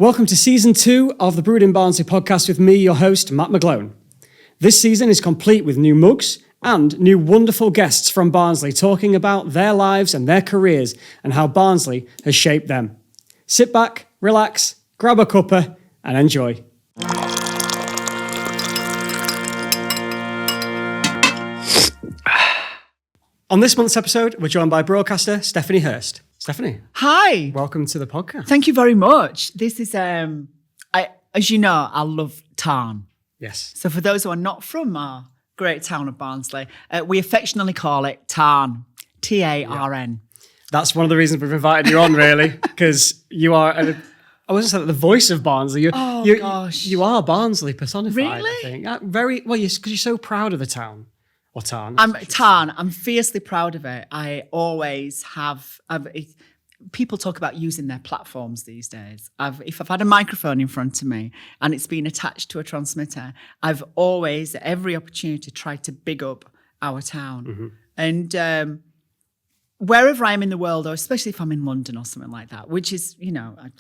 Welcome to Season 2 of the Brewed In Barnsley podcast with me, your host, Matt McGlone. This season is complete with new mugs and new wonderful guests from Barnsley talking about their lives and their careers and how Barnsley has shaped them. Sit back, relax, grab a cuppa and enjoy. On this month's episode, we're joined by broadcaster Stephanie Hirst. Stephanie. Hi. Welcome to the podcast. Thank you very much. This is, as you know, I love Tarn. Yes. So for those who are not from our great town of Barnsley, we affectionately call it Tarn, T-A-R-N. That's one of the reasons we've invited you on, really, because you are, I wasn't saying the voice of Barnsley. Gosh. You are Barnsley personified, Really? I think. Very, well, because you're so proud of the town. Or Tarn. I'm fiercely proud of it. I always have. People talk about using their platforms these days. If I've had a microphone in front of me and it's been attached to a transmitter, I've always, at every opportunity, tried to big up our town. Mm-hmm. And wherever I am in the world, or especially if I'm in London or something like that, which is,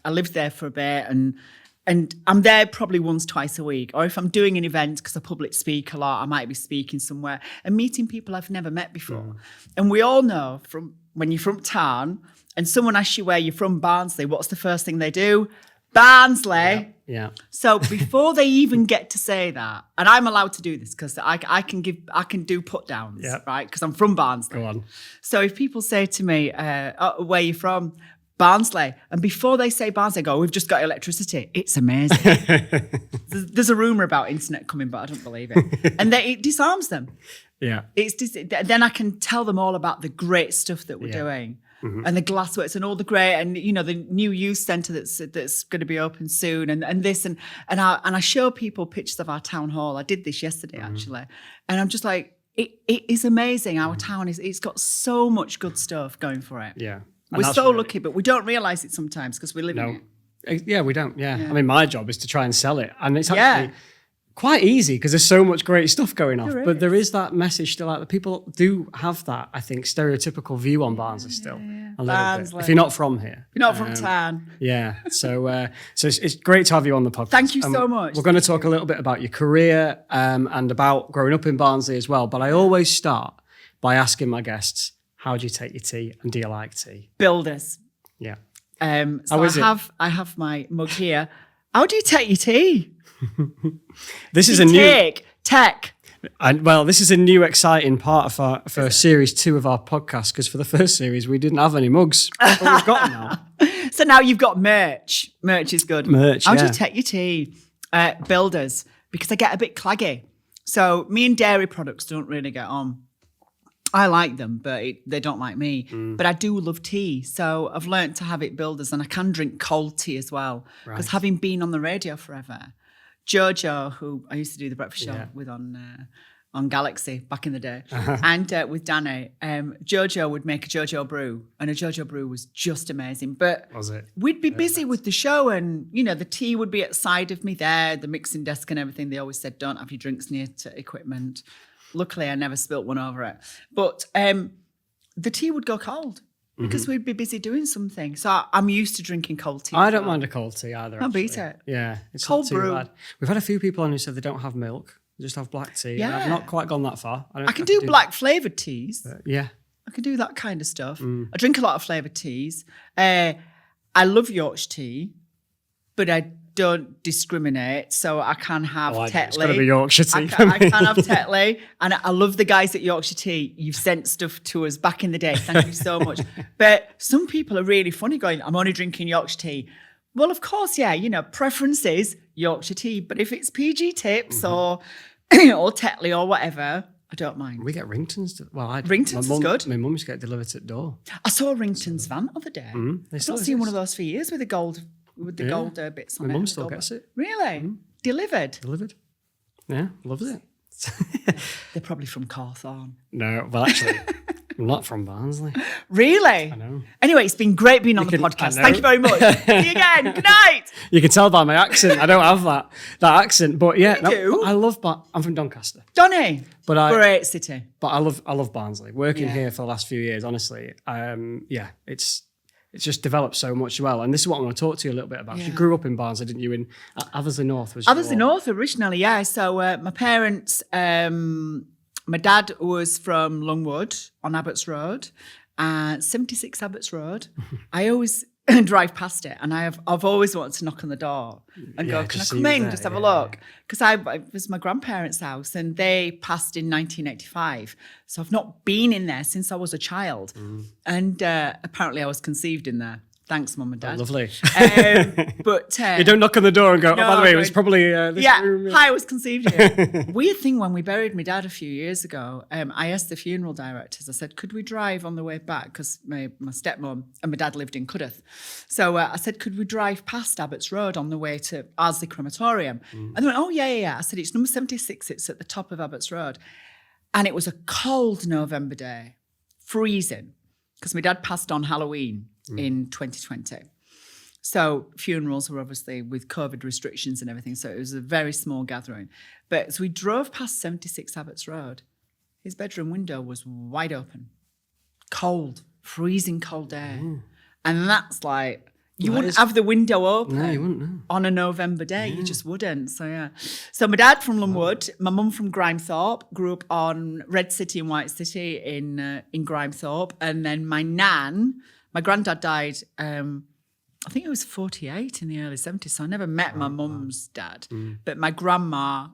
I lived there for a bit and I'm there probably once, twice a week. Or if I'm doing an event, because I public speak a lot, I might be speaking somewhere and meeting people I've never met before. Mm. And we all know from when you're from Tarn and someone asks you where you're from, Barnsley, what's the first thing they do? Barnsley. Yeah. So before they even get to say that, and I'm allowed to do this because I can do put downs, right? Because I'm from Barnsley. Go on. So if people say to me, where you from? Barnsley. And before they say Barnsley, I go, we've just got electricity. It's amazing. There's a rumour about internet coming, but I don't believe it. And it disarms them. Yeah. Then I can tell them all about the great stuff that we're doing. Mm-hmm. And the glassworks and all the great, and the new youth centre that's going to be open soon, and this and I show people pictures of our town hall. I did this yesterday actually, and I'm just like, it is amazing. Our town it's got so much good stuff going for it. Yeah. We're so lucky, but we don't realise it sometimes because we live in it. Yeah, we don't. Yeah. I mean, my job is to try and sell it. And it's actually quite easy because there's so much great stuff going on. But there is that message still out there. People do have that, I think, stereotypical view on Barnsley still. A little bit. If you're not from here. If you're not from Tarn. Yeah. So it's great to have you on the podcast. Thank you so much. We're going to talk a little bit about your career and about growing up in Barnsley as well. But I always start by asking my guests, how do you take your tea and do you like tea? Builders. Yeah. So I have my mug here. How do you take your tea? This is tech. This is a new exciting part of for series 2 of our podcast, because for the first series we didn't have any mugs. But we've got them now. So now you've got merch. Merch is good. How do you take your tea? Builders, because I get a bit claggy. So me and dairy products don't really get on. I like them, but they don't like me. Mm. But I do love tea. So I've learned to have it Builders, and I can drink cold tea as well. Because having been on the radio forever, Jojo, who I used to do the breakfast show with on Galaxy back in the day, and with Danny, Jojo would make a Jojo brew, and a Jojo brew was just amazing. But we'd be busy with the show, and the tea would be at the side of me there, the mixing desk and everything. They always said, don't have your drinks near to equipment. Luckily, I never spilt one over it. But the tea would go cold because we'd be busy doing something. So I'm used to drinking cold tea. I don't mind a cold tea either. I'll beat it. Yeah, it's cold not too brew. bad. We've had a few people on who said they don't have milk, they just have black tea. Yeah. I've not quite gone that far. I can do black flavoured teas. Yeah. I can do that kind of stuff. I drink a lot of flavoured teas. I love Yorkshire tea, but I don't discriminate, so I can have Tetley. It's got to be Yorkshire tea. I can have Tetley, and I love the guys at Yorkshire Tea. You've sent stuff to us back in the day. Thank you so much. But some people are really funny going, I'm only drinking Yorkshire Tea. Well, of course, preference is Yorkshire Tea, but if it's PG Tips or Tetley or whatever, I don't mind. We get Ringtons. Ringtons is good. My mum used to get delivered to the door. I saw a Ringtons van the other day. I've not seen one of those for years with the gold bits on it. My mum still gets it. Really? Delivered? Yeah, loves it. They're probably from Cawthorne. No, well, actually, I'm not from Barnsley. Really? I know. Anyway, it's been great being on the podcast. Thank you very much. See you again. Good night. You can tell by my accent. I don't have that accent, but yeah, I love. I'm from Doncaster. Donny. Great city. But I love Barnsley. Working here for the last few years, honestly. It's it's just developed so much well. And this is what I want to talk to you a little bit about. Yeah. You grew up in Barnsley, didn't you? In Athersley North was Athersley North originally, yeah. So my parents, my dad was from Longwood on Abbots Road, 76 Abbots Road. I always drive past it, and I've always wanted to knock on the door and go, can I come in, just have a look? Because it was my grandparents' house, and they passed in 1985. So I've not been in there since I was a child. And apparently I was conceived in there. Thanks, Mum and Dad. Oh, lovely. But you don't knock on the door and go, by the way, it was probably this room. Hi, I was conceived here. Weird thing, when we buried my dad a few years ago, I asked the funeral directors, I said, could we drive on the way back? Because my stepmom and my dad lived in Cudworth. So I said, could we drive past Abbots Road on the way to Arsley Crematorium? And they went, oh, yeah. I said, it's number 76. It's at the top of Abbots Road. And it was a cold November day, freezing, because my dad passed on Halloween in 2020. So funerals were obviously with COVID restrictions and everything. So it was a very small gathering. But as we drove past 76 Abbots Road, his bedroom window was wide open. Cold, freezing cold air. And that's like, you wouldn't have the window open No, you wouldn't, no. on a November day. You just wouldn't. So, yeah. So my dad from Longwood, my mum from Grimethorpe, grew up on Red City and White City in Grimethorpe. And then my granddad died, I think it was 48 in the early 70s. So I never met my mum's dad. But my grandma,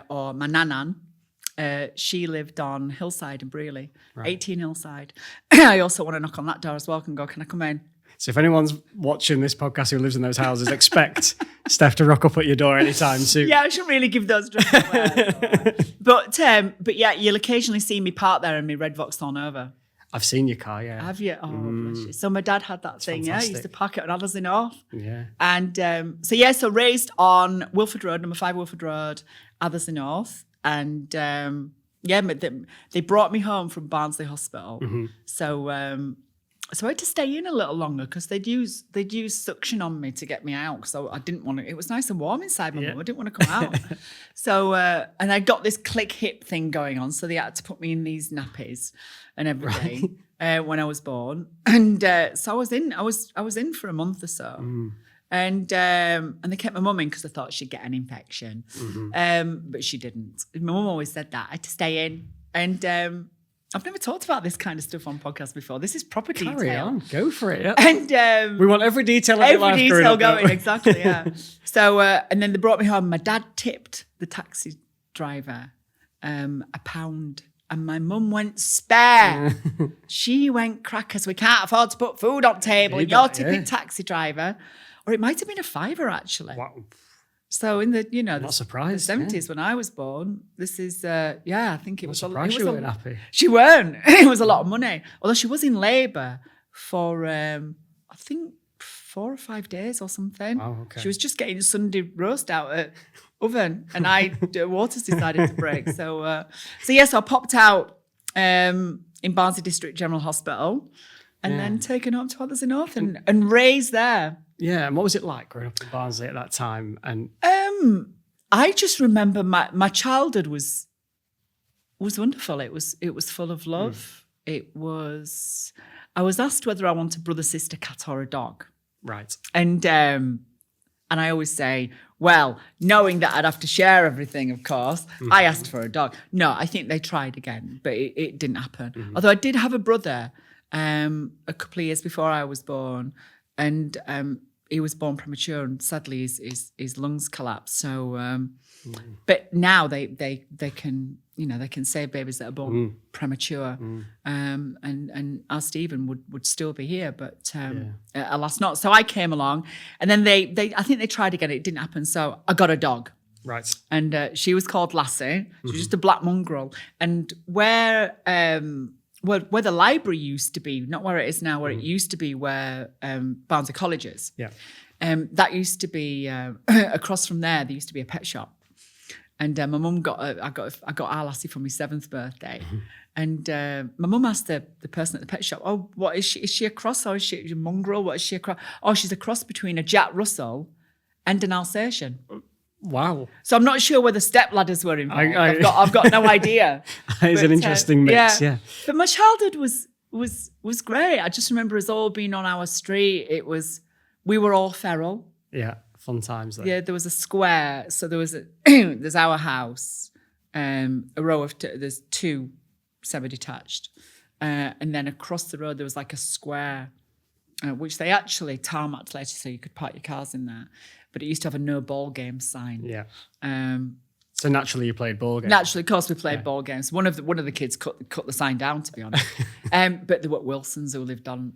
or my nanan, she lived on Hillside in Brearley, 18 Hillside. I also want to knock on that door as well and go, can I come in? So if anyone's watching this podcast who lives in those houses, expect Steph to rock up at your door anytime soon. Yeah, I shouldn't really give those addresses away. But yeah, you'll occasionally see me park there in my red Vauxhall Nova. I've seen your car, yeah. Have you? Oh, bless you. So my dad had that thing, fantastic. yeah. He used to park it on Athersley North. Yeah. And so raised on Wilford Road, number 5 Wilford Road, Athersley North. And they brought me home from Barnsley Hospital. So I had to stay in a little longer because they'd use suction on me to get me out. because I didn't want to. It was nice and warm inside my mum. I didn't want to come out. So and I got this click hip thing going on, so they had to put me in these nappies and everything when I was born. And so I was in for a month or so. And they kept my mum in because they thought she'd get an infection, but she didn't. My mum always said that I had to stay in, and I've never talked about this kind of stuff on podcast before. This is proper detail. Carry on, go for it. Yeah. And we want every detail of your life. Every detail going, exactly. Yeah. So and then they brought me home. My dad tipped the taxi driver £1, and my mum went spare. She went crackers. We can't afford to put food on the table, and you're tipping taxi driver, or it might have been a £5 actually. Wow. So in the not surprised, the 70s when I was born, this is I think it was surprised you weren't happy. She weren't. It was a lot of money. Although she was in labour for I think 4 or 5 days or something. Wow, okay. She was just getting Sunday roast out at oven, and the waters decided to break. So I popped out in Barnsley District General Hospital, and then taken up to Athersley North and raised there. Yeah, and what was it like growing up in Barnsley at that time? And I just remember my childhood was wonderful. It was full of love. It was. I was asked whether I want a brother, sister, cat, or a dog. Right. And I always say, well, knowing that I'd have to share everything, of course, I asked for a dog. No, I think they tried again, but it didn't happen. Although I did have a brother a couple of years before I was born, and he was born premature, and sadly his lungs collapsed. So, but now they can they can save babies that are born premature, and our Stephen would still be here, but alas not. So I came along, and then they I think they tried again. It didn't happen. So I got a dog. Right. And she was called Lassie. She was just a black mongrel, and where the library used to be, not where it is now, where it used to be, where Barnsley College is. Yeah. That used to be across from there. There used to be a pet shop, and my mum I got our Lassie for my 7th birthday, and my mum asked the person at the pet shop, "Oh, what is she? Is she a cross, or is she a mongrel? What is she a cross? Oh, she's a cross between a Jack Russell and an Alsatian." Wow. So I'm not sure whether stepladders were involved. I've got no idea. It's an interesting mix, yeah. But my childhood was great. I just remember us all being on our street. We were all feral. Yeah, fun times there. Yeah, there was a square. So there was there's our house, a row of there's two semi-detached, and then across the road there was like a square, which they actually tarmacked later, so you could park your cars in there. But it used to have a no ball game sign. Yeah. So naturally you played ball games. Naturally, of course, we played ball games. One of the kids cut the sign down, to be honest. But there were Wilsons who lived on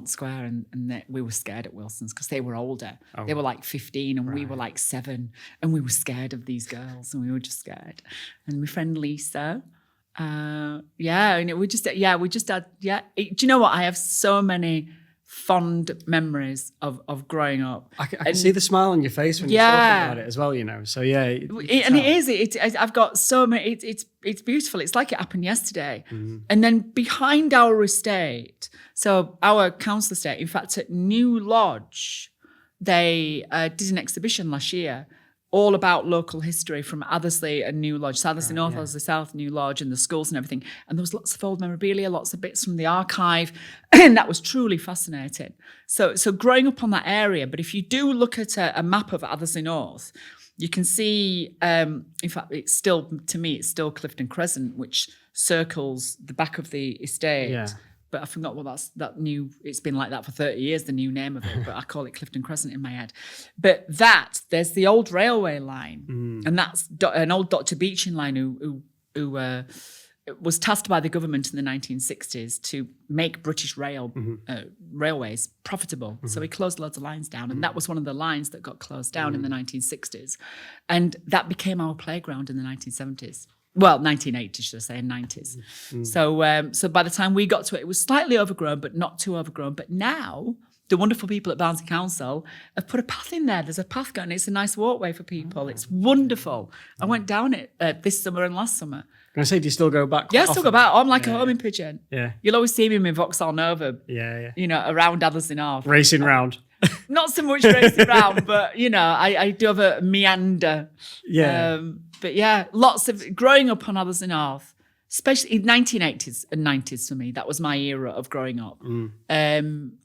Square, and we were scared at Wilsons because they were older. Oh. They were like 15 and we were like 7, and we were scared of these girls, and we were just scared. And my friend Lisa, and we just had, do you know what? I have so many fond memories of growing up. I can see the smile on your face when you're talking about it as well, you know. So yeah, I've got so many. It's beautiful. It's like it happened yesterday. Mm-hmm. And then behind our estate, so our council estate, in fact, at New Lodge, they did an exhibition last year all about local history from Athersley and New Lodge. So Athersley North, Athersley South, New Lodge, and the schools and everything. And there was lots of old memorabilia, lots of bits from the archive. And that was truly fascinating. So growing up on that area, but if you do look at a map of Athersley North, you can see, in fact, it's still Clifton Crescent, which circles the back of the estate. Yeah. But I forgot what it's been like that for 30 years, the new name of it, but I call it Clifton Crescent in my head. But there's the old railway line, and that's an old Dr. Beeching line who was tasked by the government in the 1960s to make British railways profitable. Mm-hmm. So he closed loads of lines down, and that was one of the lines that got closed down in the 1960s. And that became our playground in the 1970s. Well, 1980, should I say, and 90s. Mm. So by the time we got to it was slightly overgrown, but not too overgrown. But now, the wonderful people at Barnsley Council have put a path in there. There's a path going. It's a nice walkway for people. It's wonderful. I went down it this summer and last summer. Can I say, do you still go back? Yeah, I still go back. I'm like a homing pigeon. Yeah. You'll always see me in my Vauxhall Nova. Yeah. You know, around Athersley North. Racing round. Not so much racing around, but, you know, I do have a meander. Yeah. But yeah, lots of growing up on Athersley North, especially in 1980s and 90s for me. That was my era of growing up. And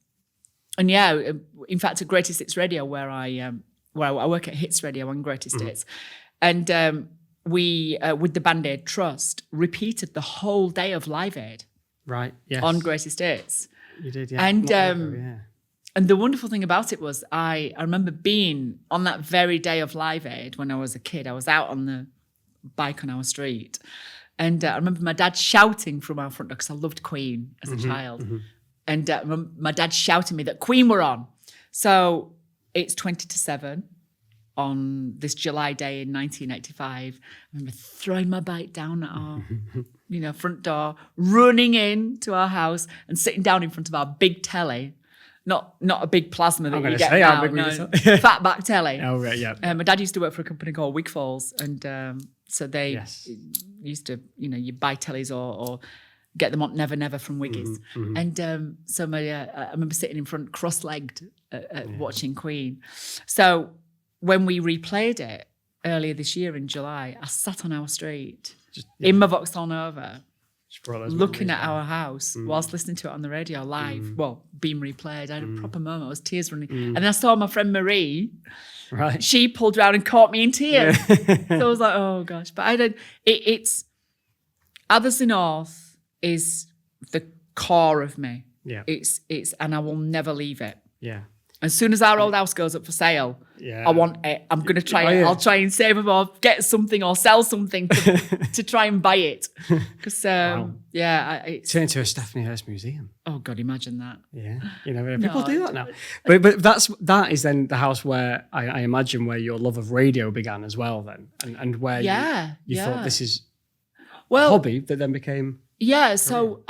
yeah, in fact, at Greatest Hits Radio, where I work at Hits Radio on Greatest Hits, and we, with the Band Aid Trust, repeated the whole day of Live Aid. Right. Yes. On Greatest Hits. You did, yeah. And the wonderful thing about it was I remember being on that very day of Live Aid when I was a kid. I was out on the bike on our street. And I remember my dad shouting from our front door, because I loved Queen as a child. Mm-hmm. And my dad shouting me that Queen were on. So it's 20-7 on this July day in 1985. I remember throwing my bike down at our front door, running into our house and sitting down in front of our big telly. Not a big plasma that you get now. Fat back telly. Oh, right, yeah. My dad used to work for a company called Wigfalls, and so they used to, you buy tellies or get them on Never Never from Wiggies. Mm-hmm. And so I remember sitting in front cross-legged watching Queen. So when we replayed it earlier this year in July, I sat on our street in my Vauxhall Nova, looking at our house whilst listening to it on the radio live, being replayed. I had a proper moment. I was tears running. And then I saw my friend Marie. Right. She pulled around and caught me in tears. So I was like, oh gosh. But it's Athersley North is the core of me. Yeah. It's and I will never leave it. Yeah. As soon as our old house goes up for sale, I want it. I'm going to try it. I'll try and save them or get something or sell something to try and buy it. Because, it's turn into a Stephanie Hirst museum. Oh, God, imagine that. Yeah. People do that now. But that is then the house where I imagine where your love of radio began as well then. And where you thought this is a hobby that then became... Yeah, so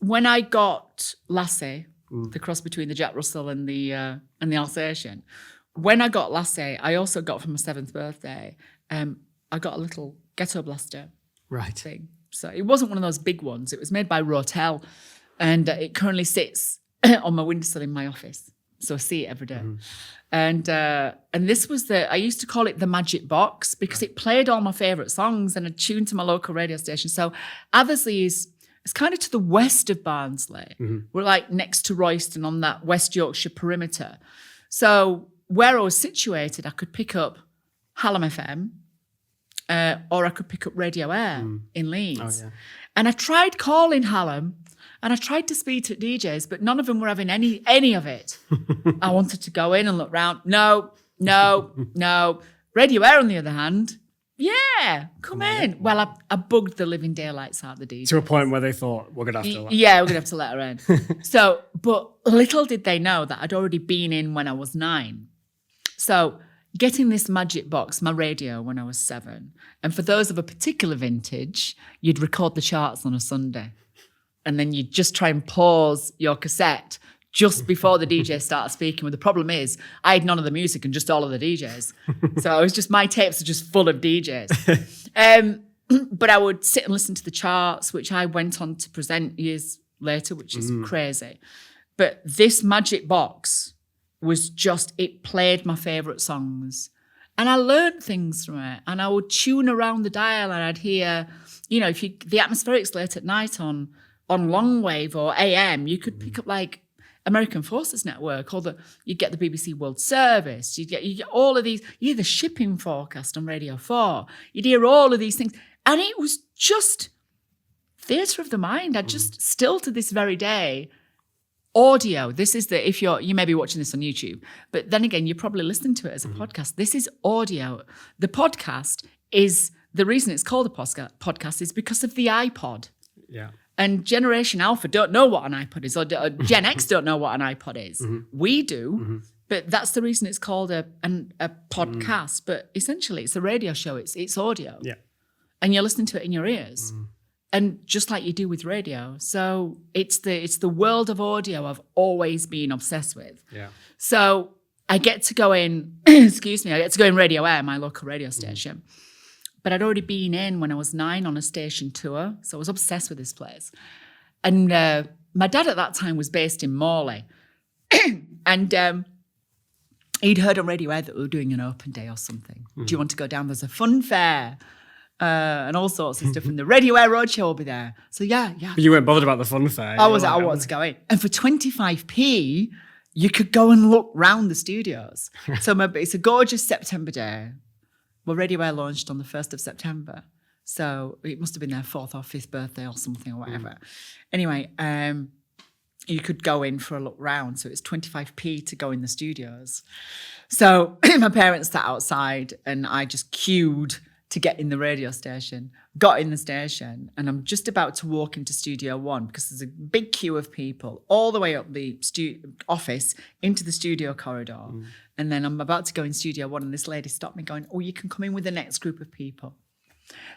when I got Lassie... the cross between the Jack Russell and the Alsatian. When I got Lassie, I also got for my 7th birthday, I got a little ghetto blaster thing. So it wasn't one of those big ones. It was made by Rotel, and it currently sits on my windowsill in my office. So I see it every day. And this was I used to call it the magic box because it played all my favourite songs and I tuned to my local radio station. So Athersley is It's kind of to the west of Barnsley. We're like next to Royston on that West Yorkshire perimeter. So where I was situated, I could pick up Hallam FM or I could pick up Radio Air in Leeds. And I tried calling Hallam and I tried to speak to DJs, but none of them were having any of it. I wanted to go in and look round. No. Radio Air, on the other hand, yeah, come in. Well, I bugged the living daylights out of the DJs. To a point where they thought, we're going to have to... Yeah, we're going to have to let her in. So, but little did they know that I'd already been in when I was 9. So getting this magic box, my radio, when I was 7. And for those of a particular vintage, you'd record the charts on a Sunday. And then you'd just try and pause your cassette just before the DJ started speaking. Well, the problem is I had none of the music and just all of the DJs. So it was just, my tapes are just full of DJs. But I would sit and listen to the charts, which I went on to present years later, which is crazy. But this magic box was just, it played my favourite songs. And I learned things from it. And I would tune around the dial and I'd hear, the atmospherics late at night on long wave or AM, you could pick up like American Forces Network, or you'd get the BBC World Service, you get all of these, you hear the shipping forecast on Radio 4, you'd hear all of these things. And it was just theatre of the mind. I just still to this very day, audio, this is if you may be watching this on YouTube, but then again, you're probably listening to it as a podcast. This is audio. The podcast is, the reason it's called a podcast is because of the iPod. Yeah. And Generation Alpha don't know what an iPod is, or Gen X don't know what an iPod is. We do, but that's the reason it's called a podcast. But essentially, it's a radio show. It's audio. Yeah. And you're listening to it in your ears. And just like you do with radio. So it's the world of audio I've always been obsessed with. Yeah. So I get to go in, I get to go in Radio Air, my local radio station. But I'd already been in when I was 9 on a station tour. So I was obsessed with this place. And my dad at that time was based in Morley. And he'd heard on Radio Air that we were doing an open day or something. Do you want to go down? There's a fun fair. And all sorts of stuff. And the Radio Air Roadshow will be there. So yeah. But you weren't bothered about the fun fair. I wanted to go in. And for 25p, you could go and look round the studios. So it's a gorgeous September day. Well, Radio Air launched on the 1st of September. So it must have been their 4th or 5th birthday or something or whatever. Anyway, you could go in for a look round. So it's 25p to go in the studios. So my parents sat outside and I just queued to get in the radio station, got in the station, and I'm just about to walk into Studio 1 because there's a big queue of people all the way up the office into the studio corridor. And then I'm about to go in Studio 1 and this lady stopped me going, you can come in with the next group of people.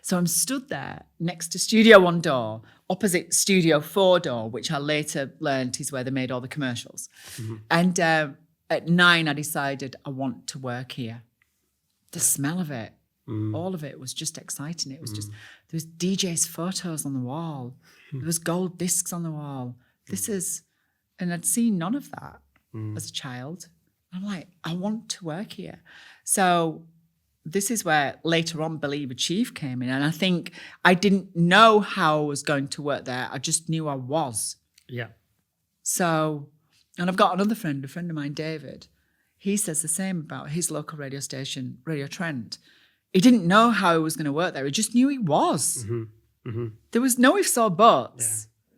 So I'm stood there next to Studio 1 door, opposite Studio 4 door, which I later learned is where they made all the commercials. And at 9, I decided I want to work here. The smell of it, all of it was just exciting. It was just, there was DJ's photos on the wall. There was gold discs on the wall. And I'd seen none of that as a child. I'm like, I want to work here. So this is where later on Believe Achieve came in. And I think I didn't know how I was going to work there. I just knew I was. Yeah. So, and I've got another friend, a friend of mine, David. He says the same about his local radio station, Radio Trent. He didn't know how he was going to work there. He just knew he was. There was no ifs or buts. Yeah.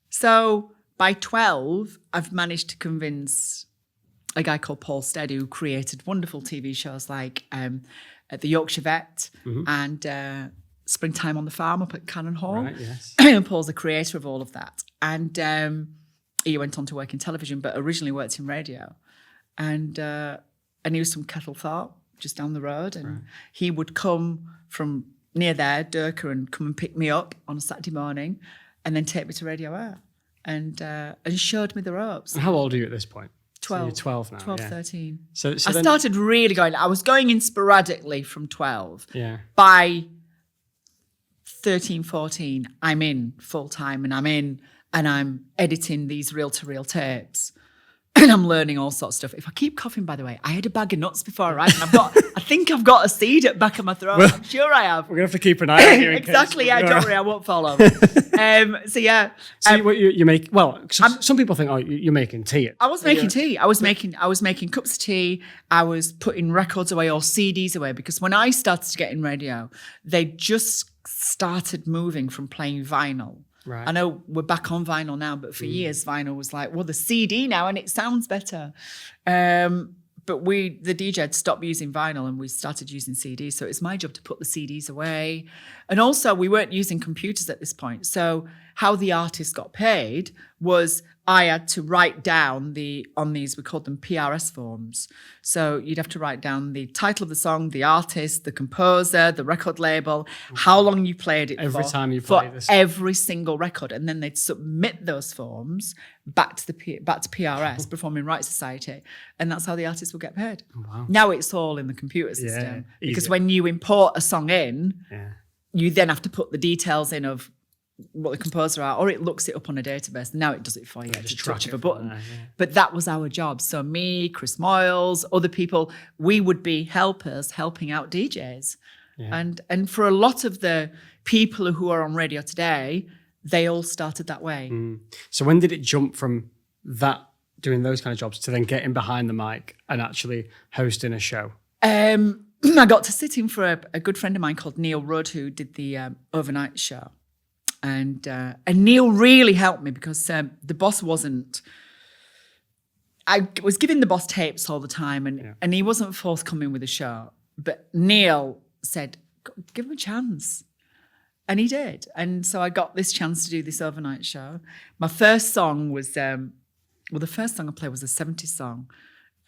So by 12, I've managed to convince a guy called Paul Stead, who created wonderful TV shows like at the Yorkshire Vet and Springtime on the Farm up at Cannon Hall. Right, yes. And Paul's the creator of all of that. And he went on to work in television, but originally worked in radio. And he was from Kettlethorpe, just down the road. And he would come from near there, Durka, and come and pick me up on a Saturday morning and then take me to Radio Air and showed me the ropes. And how old are you at this point? 12. So you're 12 now. 12, 13. So I started really going. I was going in sporadically from 12. Yeah. By 13, 14, I'm in full time and I'm editing these reel-to-reel tapes. and I'm learning all sorts of stuff. If I keep coughing, by the way, I had a bag of nuts before I arrived, and I think I've got a seed at the back of my throat. Well, I'm sure I have. We're going to have to keep an eye on you. Exactly, yeah, don't worry, I won't fall over. So yeah. So what you make, well, some people think, oh, you're making tea. I was making tea. I was making cups of tea. I was putting records away or CDs away, because when I started to get in radio, they just started moving from playing vinyl. Right. I know we're back on vinyl now, but for years vinyl was like, well, the CD now and it sounds better. But the DJ had stopped using vinyl and we started using CDs. So it's my job to put the CDs away. And also we weren't using computers at this point. So how the artist got paid was I had to write down on these, we called them PRS forms. So you'd have to write down the title of the song, the artist, the composer, the record label, how long you played it every for. time you play this. Every single record. And then they'd submit those forms back to PRS, Performing Rights Society. And that's how the artist will get paid. Wow. Now it's all in the computer system. Yeah, because easy. when you import a song in, Yeah. you then have to put the details in of what the composer are, or it looks it up on a database. Now it does it for you at the touch of a button. There, yeah. But that was our job. So me, Chris Moyles, other people, we would be helpers helping out DJs. Yeah. And for a lot of the people who are on radio today, they all started that way. So when did it jump from that, doing those kind of jobs, to then getting behind the mic and actually hosting a show? I got to sit in for a good friend of mine called Neil Rudd, who did the overnight show. And Neil really helped me because the boss wasn't... I was giving the boss tapes all the time and he wasn't forthcoming with the show. But Neil said, give him a chance. And he did. And so I got this chance to do this overnight show. My first song was... the first song I played was a 70s song.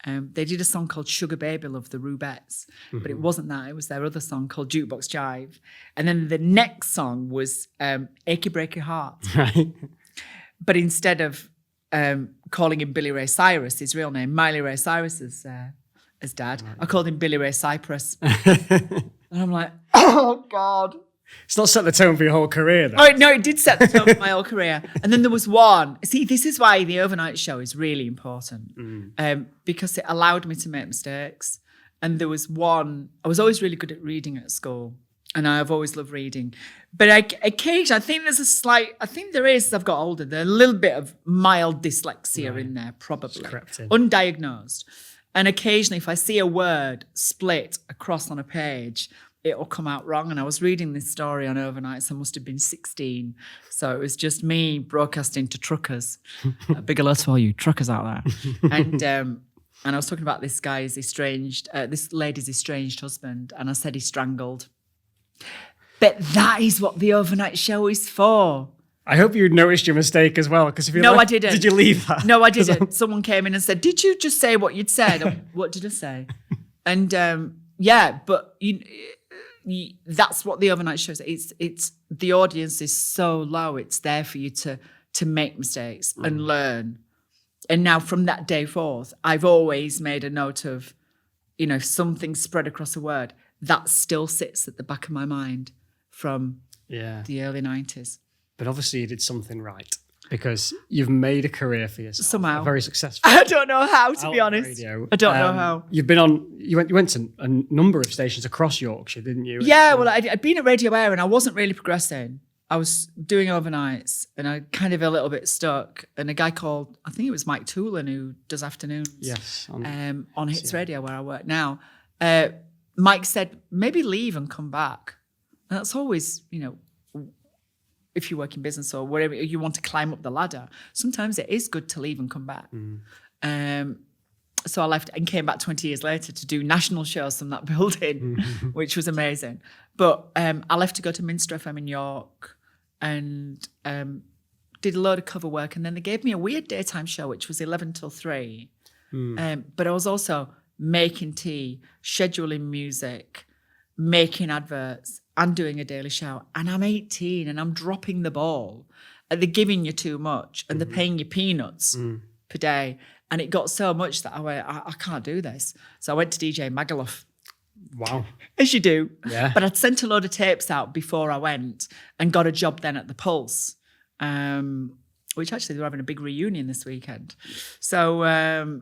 They did a song called Sugar Baby Love, the Rubettes, but it wasn't that. It was their other song called Jukebox Jive. And then the next song was Achy Breaky Heart. Right. But instead of calling him Billy Ray Cyrus, his real name, Miley Ray Cyrus as dad, I called him Billy Ray Cypress. And I'm like, oh, God. It's not set the tone for your whole career, though. Oh, no, it did set the tone for my whole career. And then there was one. See, this is why the overnight show is really important, because it allowed me to make mistakes. And there was one, I was always really good at reading at school, and I've always loved reading. But occasionally, I think there is, as I've got older, there's a little bit of mild dyslexia in there, probably. Crept in. Undiagnosed. And occasionally, if I see a word split across on a page, it'll come out wrong. And I was reading this story on overnights. I must have been 16. So it was just me broadcasting to truckers. A big hello to all you truckers out there. And I was talking about this lady's estranged husband. And I said he strangled. But that is what the overnight show is for. I hope you noticed your mistake as well. Because if you I didn't. Did you leave that? No, I didn't. Someone came in and said, did you just say what you'd said? What did I say? And but that's what the overnight show is. It's the audience is so low. It's there for you to make mistakes and learn. And now from that day forth, I've always made a note of, if something spread across a word, that still sits at the back of my mind from the early 90s. But obviously you did something right, because you've made a career for yourself. Somehow. Very successful. I don't know how, to be honest. Radio. I don't know how. You went to a number of stations across Yorkshire, didn't you? Yeah, well, I'd been at Radio Air and I wasn't really progressing. I was doing overnights and I kind of a little bit stuck. And a guy called, I think it was Mike Toolin, who does afternoons. Yes. On Hits Radio, where I work now. Mike said, maybe leave and come back. And that's always, if you work in business or wherever you want to climb up the ladder, sometimes it is good to leave and come back. So I left and came back 20 years later to do national shows from that building, which was amazing. But I left to go to Minster FM in York and did a load of cover work. And then they gave me a weird daytime show, which was 11 till 3. But I was also making tea, scheduling music, making adverts, and doing a daily show. And I'm 18 and I'm dropping the ball. They're giving you too much and they're paying you peanuts per day. And it got so much that I went, I can't do this. So I went to DJ Magaluf. Wow. As you do. Yeah. But I'd sent a load of tapes out before I went and got a job then at the Pulse. which actually they're having a big reunion this weekend. So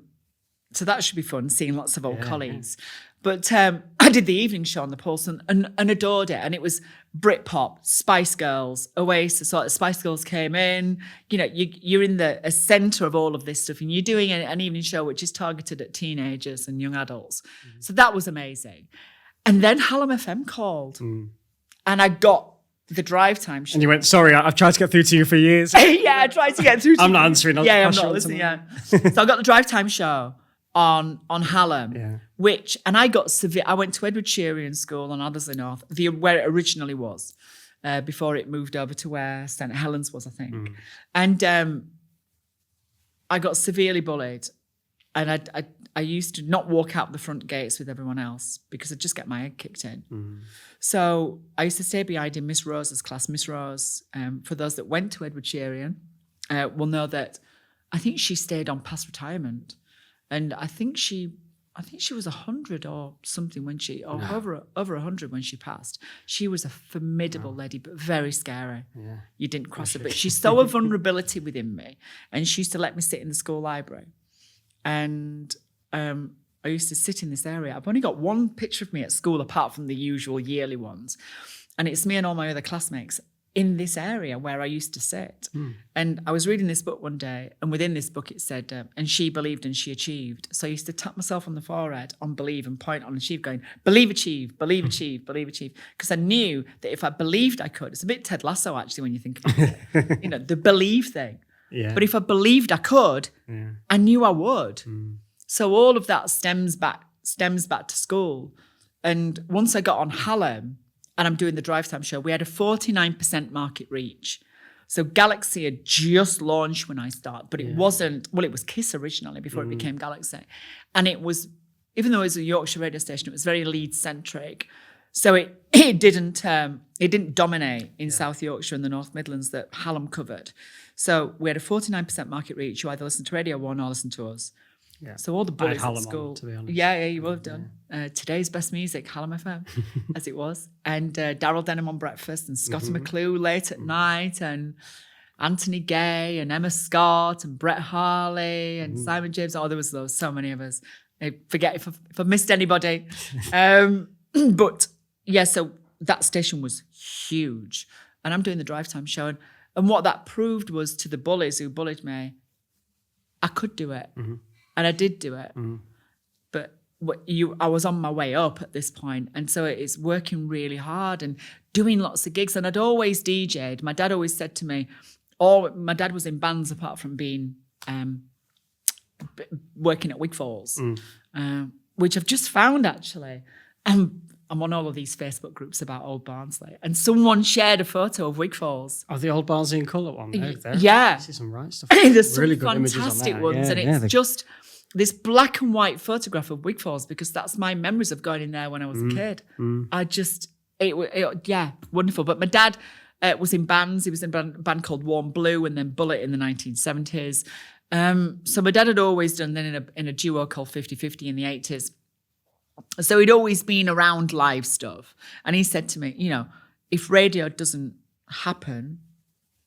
so that should be fun, seeing lots of old colleagues. But I did the evening show on the Pulse and adored it. And it was Britpop, Spice Girls, Oasis. So the Spice Girls came in. You know, you're in the centre of all of this stuff. And you're doing an evening show which is targeted at teenagers and young adults. Mm-hmm. So that was amazing. And then Hallam FM called. Mm. And I got the drive time show. And you went, sorry, I've tried to get through to you for years. Yeah, I tried to get through to you. I'm not answering. I'm not listening, So I got the drive time show on Hallam, which, and I got severe. I went to Edward Shearian School on Addersley North, where it originally was, before it moved over to where St Helens was, I think. Mm. And I got severely bullied, and I used to not walk out the front gates with everyone else because I'd just get my head kicked in. Mm. So I used to stay behind in Miss Rose's class. Miss Rose, for those that went to Edward Shearian, will know that I think she stayed on past retirement. And I think she was 100 or something when over 100 when she passed. She was a formidable lady, but very scary. Yeah. You didn't cross her, but she saw a vulnerability within me, and she used to let me sit in the school library. And I used to sit in this area. I've only got one picture of me at school apart from the usual yearly ones, and it's me and all my other classmates in this area where I used to sit. Mm. And I was reading this book one day, and within this book it said, and she believed and she achieved. So I used to tap myself on the forehead on believe and point on achieve, going, believe, achieve, believe, achieve, believe, achieve. Because I knew that if I believed I could, it's a bit Ted Lasso actually when you think about it, you know, the believe thing. Yeah. But if I believed I could, I knew I would. Mm. So all of that stems back to school. And once I got on Hallam, and I'm doing the drive time show, we had a 49% market reach. So Galaxy had just launched when I started, but it wasn't, well, it was Kiss originally before it became Galaxy. And it was, even though it was a Yorkshire radio station, it was very Leeds-centric. So it didn't dominate in South Yorkshire and the North Midlands that Hallam covered. So we had a 49% market reach. You either listen to Radio 1 or listen to us. Yeah. So all the bullies at school. To be honest. Yeah, you would have done. Today's best music, Hallam FM, as it was. And Daryl Denham on breakfast, and Scotty McClue late at night, and Anthony Gay, and Emma Scott, and Brett Harley, and Simon James. Oh, there was so many of us. I forget if I've missed anybody. But yeah, so that station was huge. And I'm doing the drive time show. And what that proved was to the bullies who bullied me, I could do it. Mm-hmm. And I did do it. Mm. But I was on my way up at this point. And so it's working really hard and doing lots of gigs. And I'd always DJ'd. My dad always said to me, my dad was in bands apart from being working at Wigfalls, which I've just found actually. I'm on all of these Facebook groups about Old Barnsley, and someone shared a photo of Wigfalls. Oh, the Old Barnsley in colour one. There. Yeah. I see some right stuff. There's really some good fantastic images on there. ones, and it's just this black and white photograph of Wigfalls, because that's my memories of going in there when I was a kid. Wonderful. But my dad was in bands. He was in a band called Warm Blue and then Bullet in the 1970s. So my dad had always done then in a duo called 50-50 in the 80s. So he'd always been around live stuff. And he said to me, you know, if radio doesn't happen,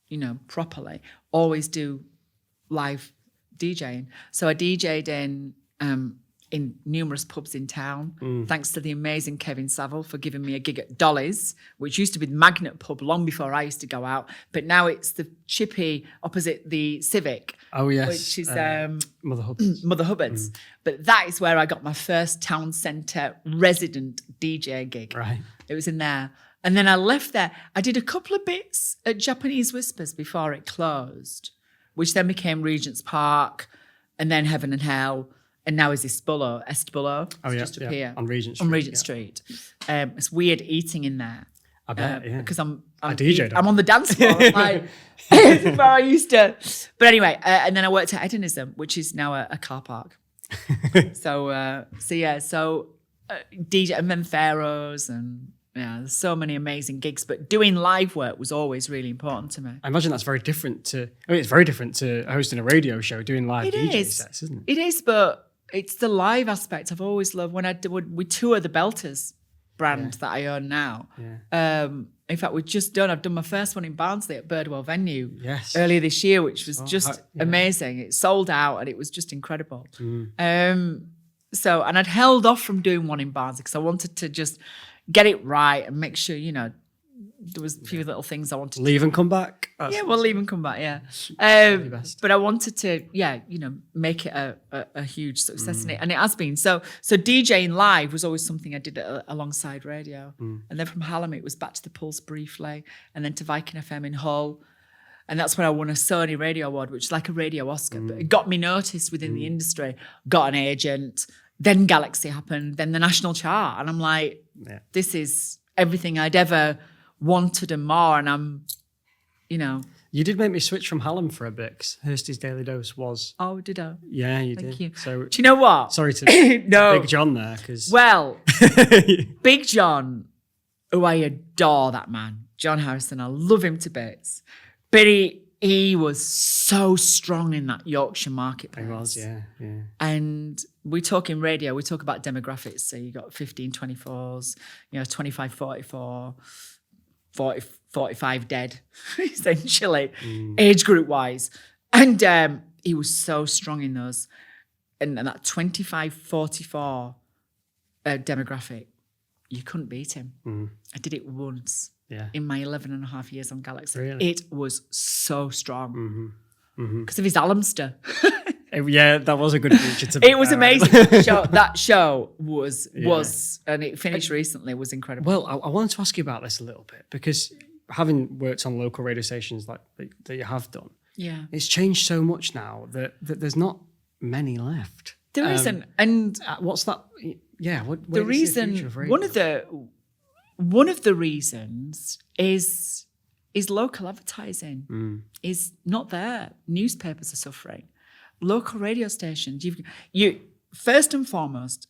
you know, properly, always do live DJing. So I DJ'd in numerous pubs in town, thanks to the amazing Kevin Saville for giving me a gig at Dolly's, which used to be the Magnet pub long before I used to go out. But now it's the Chippy opposite the Civic. Oh, yes. Which is Mother Hubbard's. Mother Hubbard's. But that is where I got my first town centre resident DJ gig. Right. It was in there. And then I left there. I did a couple of bits at Japanese Whispers before it closed, which then became Regent's Park and then Heaven and Hell. And now is Estbullo. Oh, yeah. Just up here. On Regent Street. It's weird eating in there. I bet, because I'm DJ'd. I'm on the dance floor. Like, where I used to. But anyway, and then I worked at Hedonism, which is now a car park. So DJ and then Pharaohs, and there's so many amazing gigs. But doing live work was always really important to me. I imagine that's very different to. I mean, it's very different to hosting a radio show, doing live DJ sets, isn't it? It is, but it's the live aspect I've always loved. We tour the Belters. brand that I own now. Yeah. In fact, I've done my first one in Barnsley at Birdwell venue Yes. earlier this year, which was amazing. It sold out and it was just incredible. And I'd held off from doing one in Barnsley because I wanted to just get it right and make sure, there was a few little things I wanted to leave and come back. leave and come back, but I wanted to, make it a huge success in it, and it has been. So DJing live was always something I did alongside radio, and then from Hallam it was back to the Pulse briefly, and then to Viking FM in Hull, and that's when I won a Sony Radio Award, which is like a radio Oscar, but it got me noticed within the industry, got an agent, then Galaxy happened, then the national chart, and I'm like, this is everything I'd ever wanted and more, and I'm, You did make me switch from Hallam for a bit, 'cause Hirsty's Daily Dose was... Oh, did I? Yeah, you Thank did. you. So, do you know what? Sorry to no. Big John there, because... Well, Big John, who I adore that man, John Harrison, I love him to bits, but he was so strong in that Yorkshire marketplace. He was, yeah. And we talk in radio, we talk about demographics, so you got 15, 24s, 25, 44... 40, 45 dead, essentially, age group wise. And he was so strong in those. And that 25, 44 demographic, you couldn't beat him. I did it once in my 11 and a half years on Galaxy. Really? It was so strong because of his Almster. Yeah, that was a good feature to be It was fair. amazing. That show was, and it finished recently, was incredible. Well, I wanted to ask you about this a little bit, because having worked on local radio stations like that you have done, it's changed so much now that there's not many left. There isn't. And what's that? Yeah, what the reason, one of the reasons is local advertising is not there. Newspapers are suffering. Local radio stations, you first and foremost,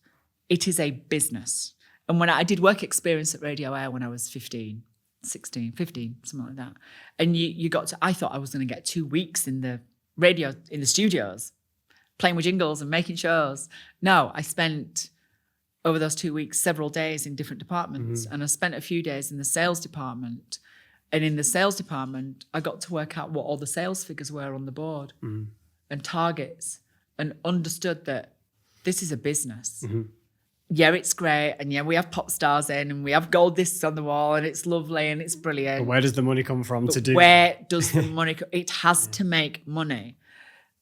it is a business. And when I did work experience at Radio Air when I was 15, something like that. And I thought I was going to get 2 weeks in the radio, in the studios, playing with jingles and making shows. No, I spent over those 2 weeks several days in different departments, and I spent a few days in the sales department. And in the sales department, I got to work out what all the sales figures were on the board. And targets, and understood that this is a business. Yeah, it's great, and we have pop stars in, and we have gold discs on the wall, and it's lovely, and it's brilliant. But where does the money come from to do where does the money come? It has to make money.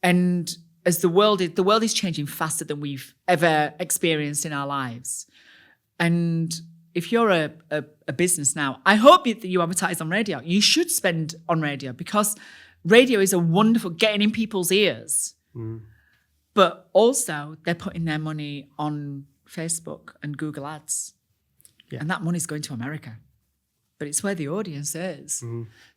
And as the world is changing faster than we've ever experienced in our lives. And if you're a business now, I hope that you advertise on radio. You should spend on radio, because radio is a wonderful, getting in people's ears. But also they're putting their money on Facebook and Google Ads. And that money's going to America. But it's where the audience is.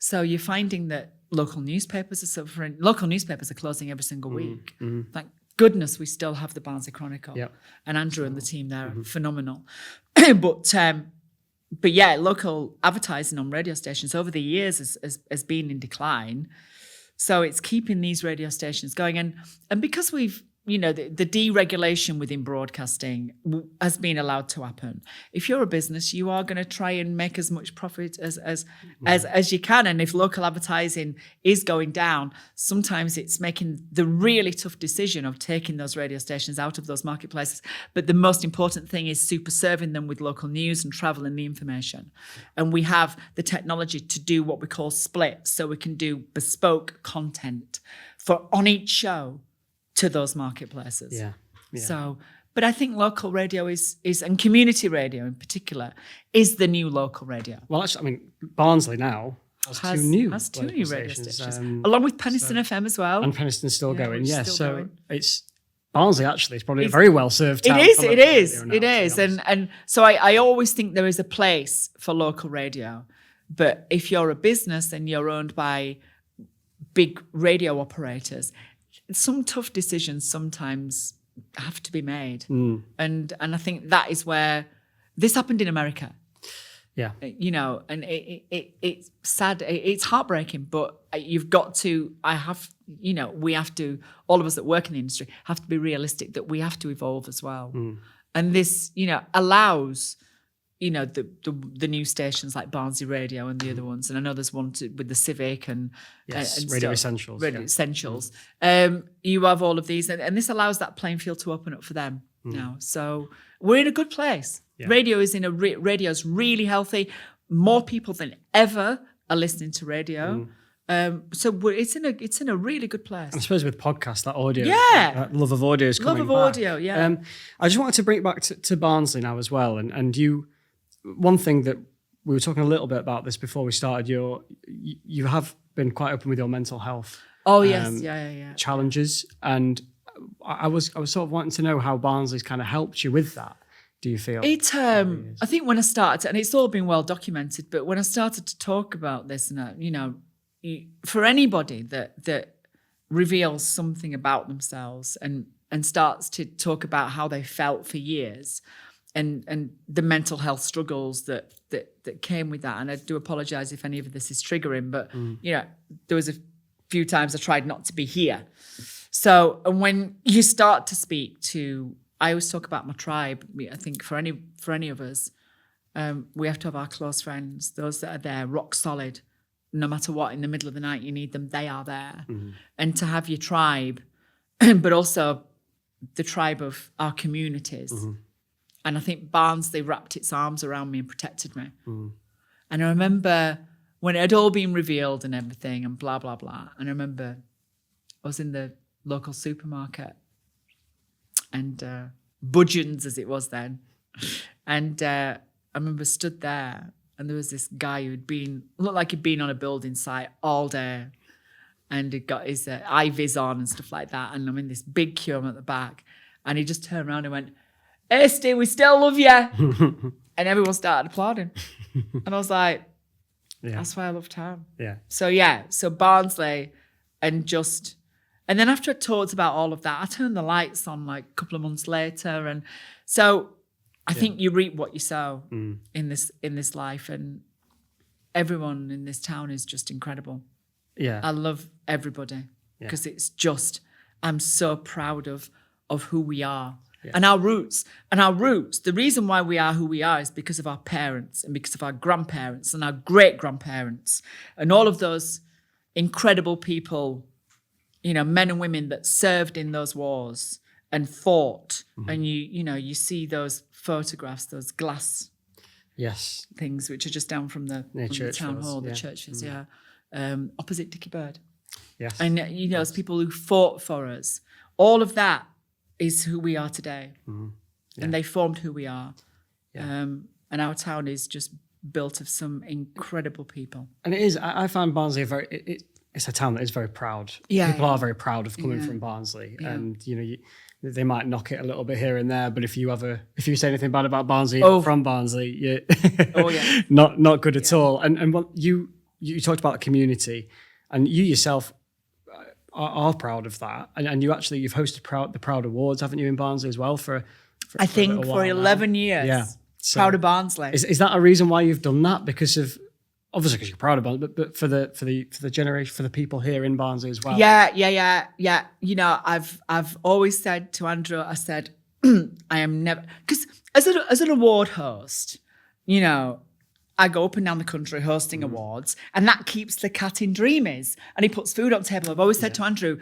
So you're finding that local newspapers are suffering. Local newspapers are closing every single week. Thank goodness we still have the Barnsley Chronicle. And Andrew and the team there are phenomenal. But yeah, local advertising on radio stations over the years has been in decline. So it's keeping these radio stations going. And because we've, the deregulation within broadcasting has been allowed to happen. If you're a business, you are going to try and make as much profit as you can. And if local advertising is going down, sometimes it's making the really tough decision of taking those radio stations out of those marketplaces. But the most important thing is super serving them with local news and travel and the information. And we have the technology to do what we call splits, so we can do bespoke content for on each show to those marketplaces. Yeah. So, but I think local radio is and community radio in particular is the new local radio. Well, actually, Barnsley now has two new radio stations, along with Penistone FM as well. And Penistone's still going. Yeah, so going. It's Barnsley. Actually, it's probably a very well served town. It is, and so I always think there is a place for local radio, but if you're a business and you're owned by big radio operators, some tough decisions sometimes have to be made. And I think that is where this happened in America. Yeah. And it's sad, it's heartbreaking, but you've got to, we have to, all of us that work in the industry have to be realistic that we have to evolve as well. And this, allows, the new stations like Barnsley Radio and the other ones, and I know there's one with the Civic and Radio Essentials. Radio Essentials. You have all of these, and this allows that playing field to open up for them now. So we're in a good place. Yeah. Radio's really healthy. More people than ever are listening to radio. So it's in a really good place. I suppose with podcasts, that audio, that love of audio is coming back. Love of audio, yeah. I just wanted to bring it back to Barnsley now as well. And you, one thing that we were talking a little bit about this before we started. You have been quite open with your mental health. Oh yes, challenges, and I was sort of wanting to know how Barnsley's kind of helped you with that. Do you feel? I think when I started, and it's all been well documented, but when I started to talk about this, and for anybody that reveals something about themselves and starts to talk about how they felt for years and the mental health struggles that came with that. And I do apologize if any of this is triggering, but there was a few times I tried not to be here. So, and when you start to speak to, I always talk about my tribe. I think for any of us, we have to have our close friends, those that are there, rock solid. No matter what, in the middle of the night you need them, they are there. And to have your tribe, but also the tribe of our communities. And I think Barnsley wrapped its arms around me and protected me. And I remember when it had all been revealed and everything and blah, blah, blah. And I remember I was in the local supermarket and Budgeons as it was then. And I remember stood there and there was this guy who'd looked like he'd been on a building site all day and he'd got his eye-vis on and stuff like that. And I'm in this big queue, I'm at the back. And he just turned around and went, "Hey, Steve, we still love you." And everyone started applauding. And I was like, that's why I love town. Yeah. So Barnsley and then after I talked about all of that, I turned the lights on like a couple of months later. And so I think you reap what you sow in this life, and everyone in this town is just incredible. Yeah. I love everybody because it's just, I'm so proud of who we are. Yeah. And our roots, the reason why we are who we are is because of our parents and because of our grandparents and our great-grandparents and all of those incredible people, men and women that served in those wars and fought. And you see those photographs, those glass things, which are just down from the town hall, the churches, opposite Dickie Bird. Yes. And those people who fought for us, all of that is who we are today. And they formed who we are. And our town is just built of some incredible people. And it is, I find Barnsley it's a town that is very proud. People are very proud of coming from Barnsley. And, they might knock it a little bit here and there, but if you say anything bad about Barnsley from Barnsley, not good at all. And what you talked about the community, and you yourself are proud of that, and you've hosted the Proud Awards, haven't you, in Barnsley as well for I think for 11 years. Yeah, so Proud of Barnsley. Is that a reason why you've done that? Because you're proud of Barnsley, but for the generation, for the people here in Barnsley as well. Yeah. I've always said to Andrew, I said, I am never, because as an award host, I go up and down the country hosting awards, and that keeps the cat in dreamies, and he puts food on the table. I've always said to Andrew,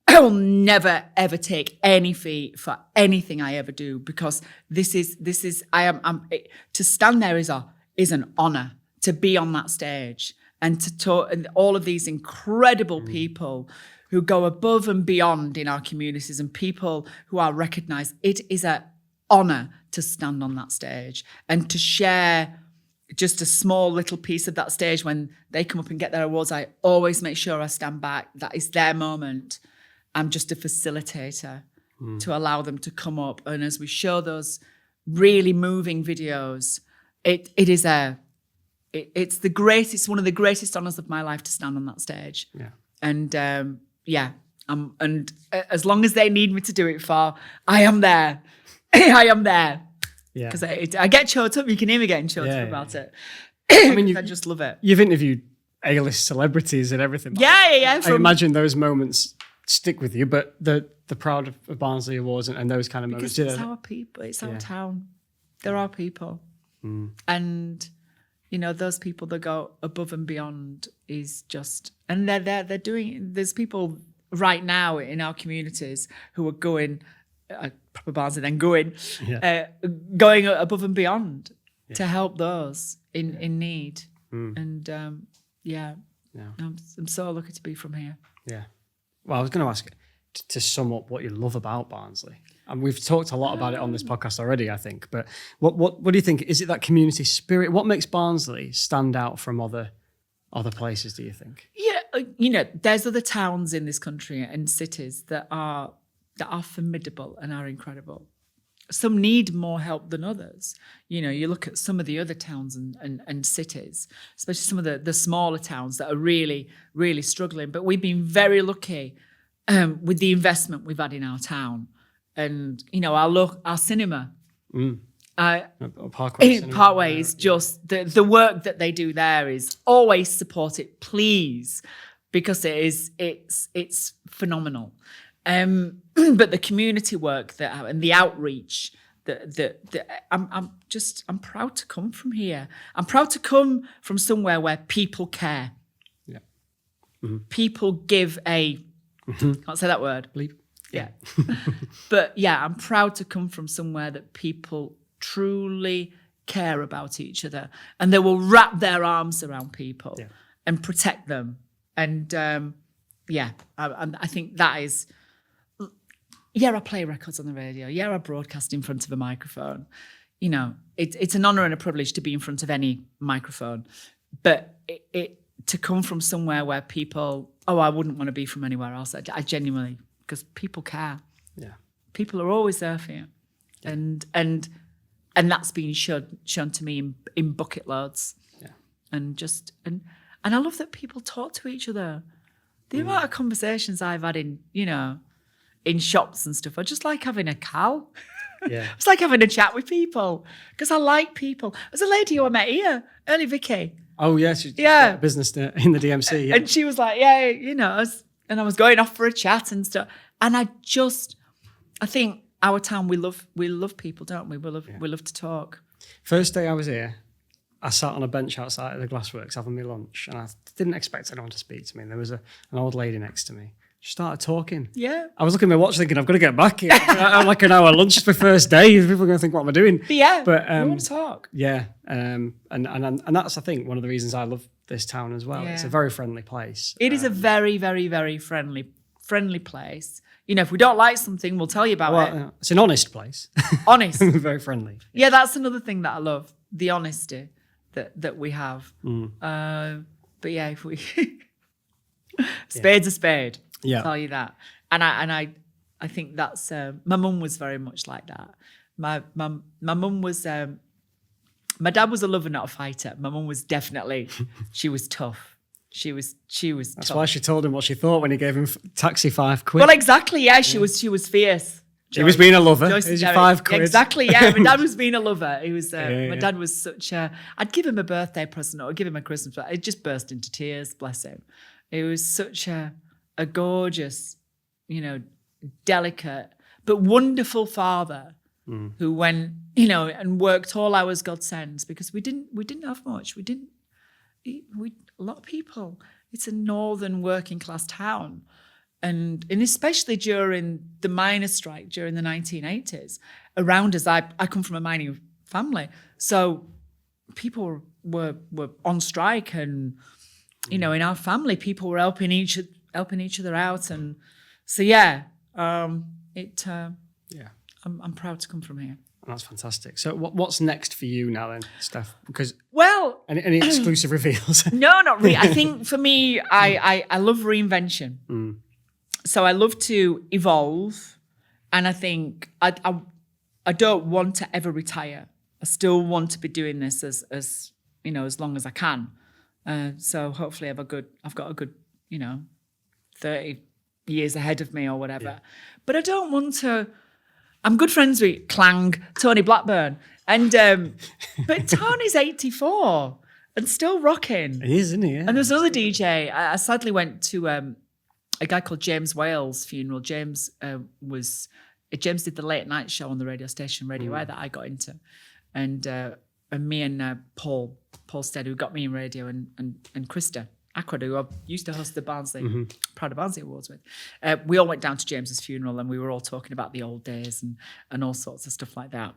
I will never ever take any fee for anything I ever do, because this is to stand there is an honor to be on that stage and to talk, and all of these incredible people who go above and beyond in our communities and people who are recognized. It is an honor to stand on that stage and to share just a small little piece of that stage. When they come up and get their awards, I always make sure I stand back. That is their moment. I'm just a facilitator to allow them to come up. And as we show those really moving videos, it's one of the greatest honors of my life to stand on that stage. Yeah. And and as long as they need me to do it for, I am there. I am there. Yeah. Because I get choked up. You can hear me getting choked up about it. I mean, I just love it. You've interviewed A-list celebrities and everything. Yeah. I imagine those moments stick with you, but the Proud of Barnsley Awards and those kind of moments. Because it's our people. It's our town. They're our people. And, you know, those people that go above and beyond is just, and they're doing, there's people right now in our communities who are going, proper Barnsley then going above and beyond to help those in need. And I'm so lucky to be from here. Yeah. Well, I was going to ask to sum up what you love about Barnsley. And we've talked a lot about it on this podcast already, I think. But what do you think? Is it that community spirit? What makes Barnsley stand out from other places, do you think? Yeah, you know, there's other towns in this country and cities that are formidable and are incredible. Some need more help than others. You know, you look at some of the other towns and cities, especially some of the smaller towns that are really, really struggling. But we've been very lucky with the investment we've had in our town. And, you know, our cinema, Parkway is just, the work that they do there is always support it, please, because it's phenomenal. But the community work and the outreach I'm proud to come from here. I'm proud to come from somewhere where people care. Yeah. People give can't say that word. Bleep. Yeah. But yeah, I'm proud to come from somewhere that people truly care about each other and they will wrap their arms around people and protect them. And I think that is, I play records on the radio. Yeah, I broadcast in front of a microphone. You know, it's an honour and a privilege to be in front of any microphone. But to come from somewhere where people, I wouldn't want to be from anywhere else. I genuinely, because people care. Yeah. People are always there for you. Yeah. And that's been shown to me in bucket loads. Yeah. And I love that people talk to each other. The amount of conversations I've had in shops and stuff, I just like having a cow. Yeah. It's like having a chat with people because I like people. There's a lady who I met here, early Vicky. Oh, yes. Yeah. Business in the DMC. Yeah. And she was like, I was going off for a chat and stuff. And I think our town, we love people, don't we? We love to talk. First day I was here, I sat on a bench outside of the Glassworks having my lunch and I didn't expect anyone to speak to me. And there was an old lady next to me. She started talking. Yeah. I was looking at my watch thinking, I've got to get back here. I'm like an hour lunch for first day. People are going to think, what am I doing? But we want to talk. Yeah. And that's, I think, one of the reasons I love this town as well. Yeah. It's a very friendly place. It is a very, very, very friendly place. You know, if we don't like something, we'll tell you about it. It's an honest place. Honest. Very friendly. Yeah, that's another thing that I love, the honesty that we have. But yeah, if we... Spade's a spade. Yeah. I'll tell you that. And I think that's... my mum was very much like that. My mum was... my dad was a lover, not a fighter. My mum was definitely... she was tough. She was That's tough. why she told him what she thought when he gave him taxi £5. Well, exactly, yeah. She was fierce. He was being a lover. Here's your £5. Exactly, yeah. My dad was being a lover. He was. My dad was such a... I'd give him a birthday present or I'd give him a Christmas present. It just burst into tears, bless him. He was such a gorgeous, delicate, but wonderful father who went, and worked all hours God sends because we didn't have much. A lot of people. It's a northern working class town. And especially during the miners' strike during the 1980s, around us, I come from a mining family. So people were on strike and, in our family, people were helping each other out. And so, I'm proud to come from here. That's fantastic. So what's next for you now then, Steph? Because any exclusive reveals? No, not really. I think for me, I love reinvention. So I love to evolve, and I think I don't want to ever retire. I still want to be doing this as long as I can. So hopefully I've got a good 30 years ahead of me or whatever. Yeah. But I don't want to. I'm good friends with Tony Blackburn, and but Tony's 84 and still rocking. He is, isn't he? Yeah. And there's another DJ. I sadly went to a guy called James Wales' funeral. James did the late night show on the radio station Radio Air that I got into, and me and Paul Stead, who got me in radio, and Krista Ackroyd, who I used to host the Barnsley Proud of Barnsley Awards with. We all went down to James's funeral, and we were all talking about the old days and all sorts of stuff like that.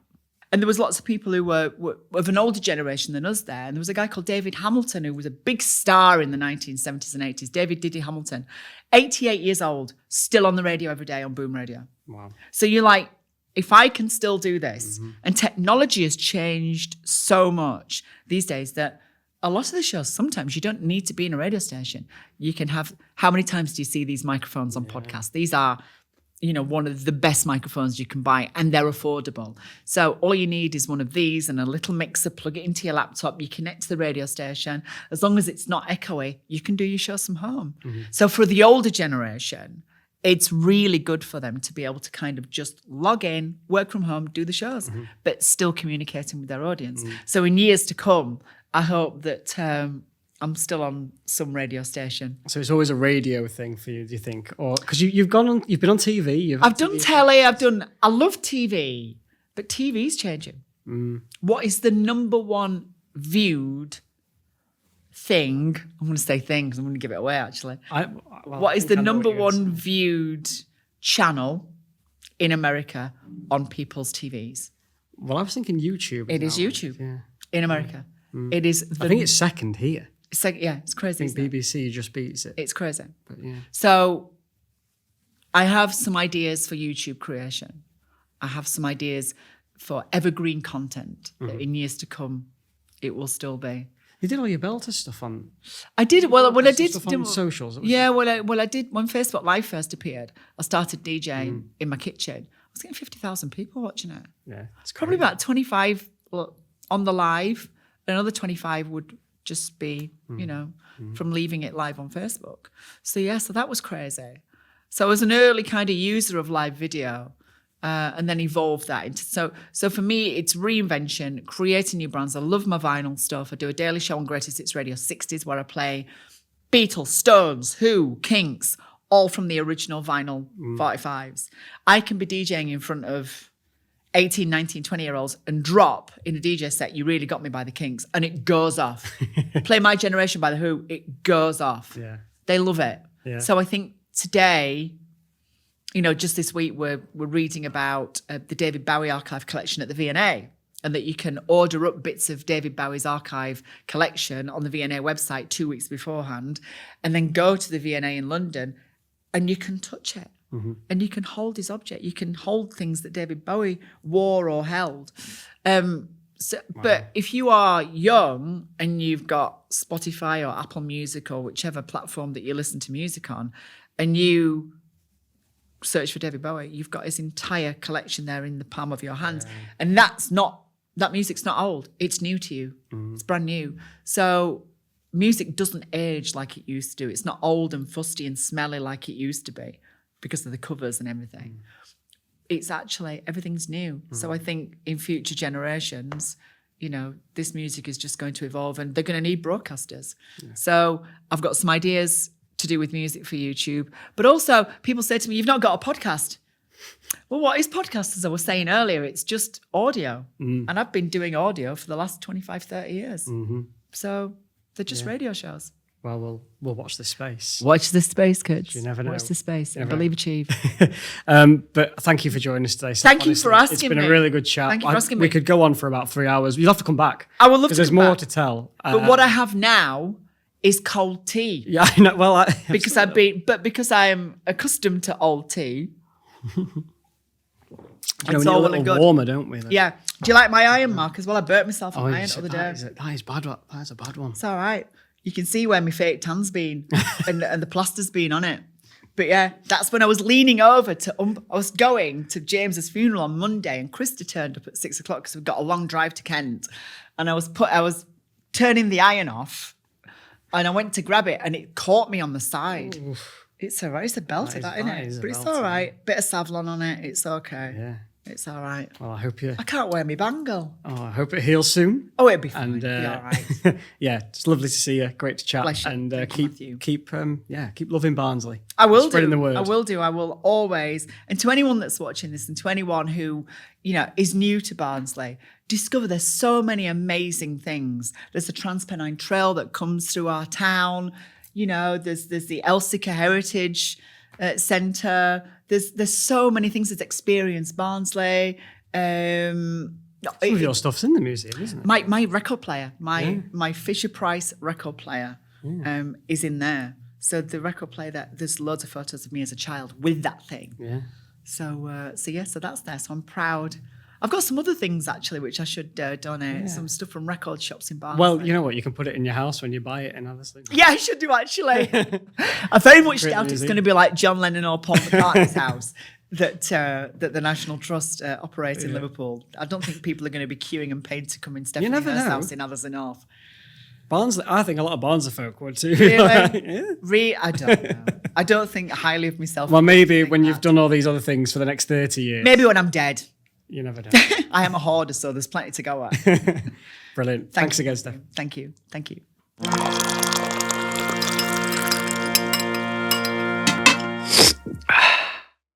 And there was lots of people who were of an older generation than us there. And there was a guy called David Hamilton, who was a big star in the 1970s and 80s. David Diddy Hamilton, 88 years old, still on the radio every day on Boom Radio. Wow. So you're like, if I can still do this, and technology has changed so much these days that a lot of the shows, sometimes you don't need to be in a radio station. You can have, how many times do you see these microphones on podcasts? These are, one of the best microphones you can buy, and they're affordable. So all you need is one of these and a little mixer, plug it into your laptop, you connect to the radio station. As long as it's not echoey, you can do your shows from home. So for the older generation, it's really good for them to be able to kind of just log in, work from home, do the shows, but still communicating with their audience. So in years to come, I hope that I'm still on some radio station. So it's always a radio thing for you, do you think? Or because you've been on TV. I've done telly. I love TV, but TV's changing. What is the number one viewed thing? I'm going to say thing because I'm going to give it away, actually. What is the number one viewed channel in America on people's TVs? Well, I was thinking YouTube. It is YouTube in America. It is. I think it's second here. It's crazy. I think BBC just beats it. It's crazy. But yeah. So I have some ideas for YouTube creation. I have some ideas for evergreen content that in years to come, it will still be. You did all your belter stuff on. I did. Well, when I did stuff on socials. Yeah. Well, I did when Facebook Live first appeared. I started DJing in my kitchen. I was getting 50,000 people watching it. Yeah, it's probably about 25 on the live. Another 25 would just be, from leaving it live on Facebook. So that was crazy. So I was an early kind of user of live video, and then evolved that into. So for me, it's reinvention, creating new brands. I love my vinyl stuff. I do a daily show on Greatest Hits Radio 60s where I play Beatles, Stones, Who, Kinks, all from the original vinyl 45s. I can be DJing in front of 18, 19, 20-year-olds and drop in a DJ set, You Really Got Me by the Kinks, and it goes off. Play My Generation by the Who, it goes off. Yeah. They love it. Yeah. So I think today, just this week, we're reading about the David Bowie archive collection at the V&A, and that you can order up bits of David Bowie's archive collection on the V&A website 2 weeks beforehand, and then go to the V&A in London, and you can touch it. And you can hold his object. You can hold things that David Bowie wore or held. But if you are young and you've got Spotify or Apple Music or whichever platform that you listen to music on, and you search for David Bowie, you've got his entire collection there in the palm of your hand. And that music's not old. It's new to you. It's brand new. So music doesn't age like it used to do. It's not old and fusty and smelly like it used to be, because of the covers and everything. It's actually, everything's new. So I think in future generations, this music is just going to evolve, and they're going to need broadcasters. Yeah. So I've got some ideas to do with music for YouTube. But also, people say to me, you've not got a podcast. Well, what is podcast? As I was saying earlier, it's just audio. And I've been doing audio for the last 25, 30 years. So they're just radio shows. Well, we'll watch this space. Watch this space, kids. You never know. Watch this space. Believe, achieve. But thank you for joining us today. Thank you for asking me. It's been a really good chat. Thank you for asking me. We could go on for about 3 hours. You'll have to come back. I would love to. Because there's more to tell. But what I have now is cold tea. Yeah, I know. Well, because I am accustomed to old tea. It's all a little warmer, don't we? Then? Yeah. Do you like my iron mark as well? I burnt myself on iron the other day. That is bad. That's a bad one. It's all right. You can see where my fake tan's been and the plaster's been on it. But yeah, that's when I was leaning over I was going to James's funeral on Monday, and Krista turned up at 6:00 because we've got a long drive to Kent. And I was turning the iron off, and I went to grab it, and it caught me on the side. Oof. It's all right. It's a belter, isn't it? But it's all right. Bit of Savlon on it. It's okay. Yeah. It's all right. Well, I can't wear my bangle. Oh, I hope it heals soon. Oh, it'll be fine. And, it'll be all right. yeah, it's lovely to see you. Great to chat. Bless you. And keep loving Barnsley. I will spreading the word. I will do. I will always. And to anyone that's watching this, and to anyone who is new to Barnsley, discover there's so many amazing things. There's the Transpennine Trail that comes through our town. You know, there's the Elsica Heritage Centre. There's so many things. There's Experience Barnsley. Some of your stuff's in the museum, isn't it? My record player, my Fisher Price record player is in there. So the record player, there's loads of photos of me as a child with that thing. Yeah. So that's there. So I'm proud. I've got some other things actually which I should donate. Yeah. Some stuff from record shops in Barnsley. Well, you know what? You can put it in your house when you buy it, and obviously. Yeah, I should do actually. I very much doubt it's going to be like John Lennon or Paul McCartney's house that the National Trust operates in Liverpool. I don't think people are going to be queuing and paying to come in Stephanie Hirst's house in Atherton. Barnsley, I think a lot of Barnsley folk would too. Really? I don't know. I don't think highly of myself. Well, maybe when you've done all these other things for the next 30 years. Maybe when I'm dead. You never know. I am a hoarder, so there's plenty to go at. Brilliant. Thanks again, Steph. Thank you. Thank you.